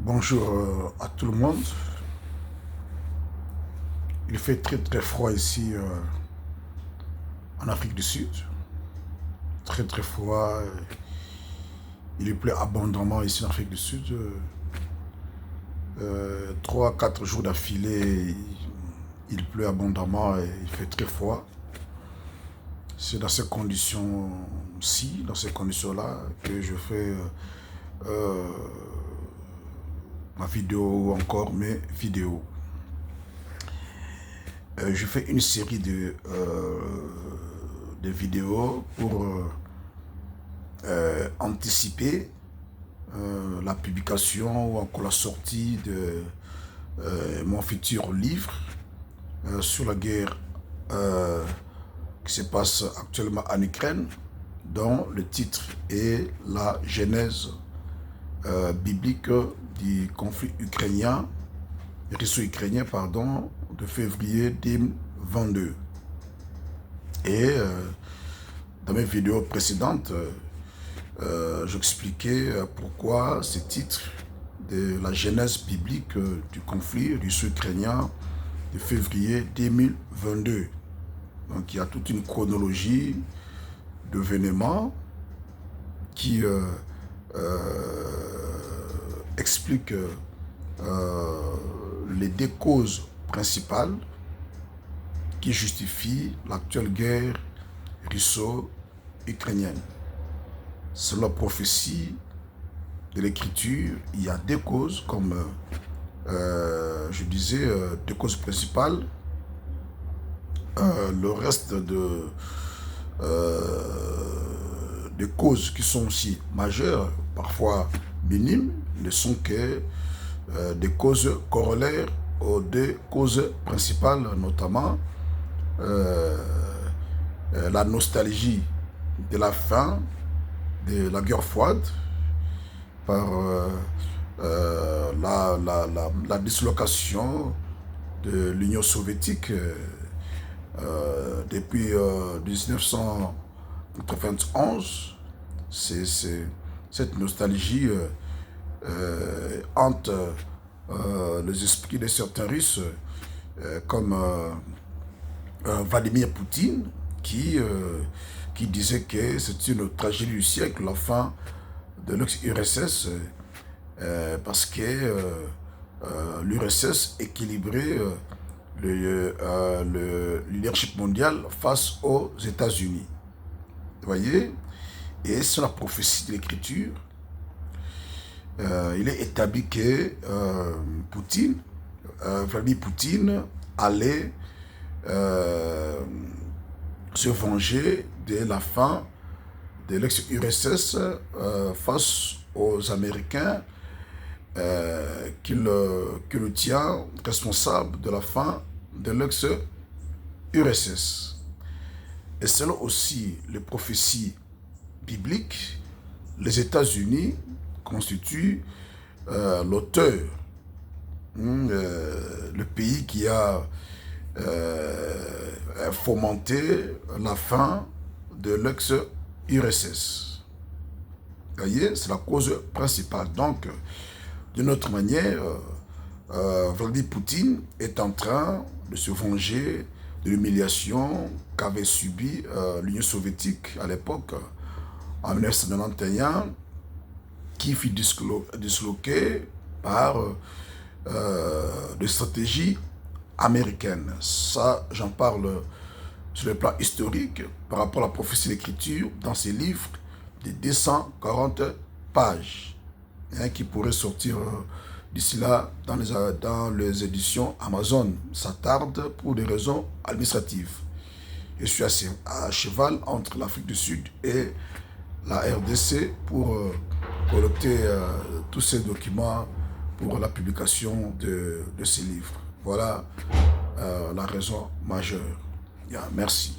Bonjour à tout le monde. Il fait très froid ici en Afrique du Sud. Très froid. Il pleut abondamment ici en Afrique du Sud. 3 à 4 jours d'affilée, il pleut abondamment et il fait très froid. C'est dans ces conditions-ci, dans ces conditions-là, que je fais ma vidéo ou encore mes vidéos. Je fais une série de vidéos pour anticiper la publication ou encore la sortie de mon futur livre sur la guerre qui se passe actuellement en Ukraine, dont le titre est la genèse biblique du conflit ukrainien, russo-ukrainien, pardon, de février 2022. Et dans mes vidéos précédentes, j'expliquais pourquoi ce titre de la genèse biblique du conflit russo-ukrainien de février 2022. Donc il y a toute une chronologie d'événements qui explique les deux causes principales qui justifient l'actuelle guerre russo-ukrainienne. Selon la prophétie de l'Écriture, il y a deux causes, comme je disais, deux causes principales. Le reste de causes qui sont aussi majeures, parfois minimes, ne sont que des causes corollaires aux deux causes principales, notamment la nostalgie de la fin de la guerre froide par la dislocation de l'Union soviétique depuis 1991. Cette nostalgie hante les esprits de certains Russes comme Vladimir Poutine qui disait que c'est une tragédie du siècle, la fin de l'ex-URSS, parce que l'URSS équilibrait le leadership mondial face aux États-Unis. Vous voyez? Et c'est la prophétie de l'Écriture. Il est établi que Vladimir Poutine allait se venger de la fin de l'ex-URSS face aux Américains qui le tient responsable de la fin de l'ex-URSS. Et selon aussi les prophéties bibliques, les États-Unis constituent l'auteur, le pays qui a fomenté la fin de l'ex-URSS. Vous voyez, c'est la cause principale. Donc, d'une autre manière, Vladimir Poutine est en train de se venger de l'humiliation qu'avait subie l'Union soviétique à l'époque, en 1991, qui fut disloquée par des stratégies américaines. Ça, j'en parle sur le plan historique par rapport à la prophétie de l'Écriture dans ces livres de 240 pages, qui pourraient sortir d'ici là dans les éditions Amazon. Ça tarde pour des raisons administratives. Je suis à cheval entre l'Afrique du Sud et la RDC pour collecter tous ces documents pour la publication de ces livres. Voilà la raison majeure. Merci.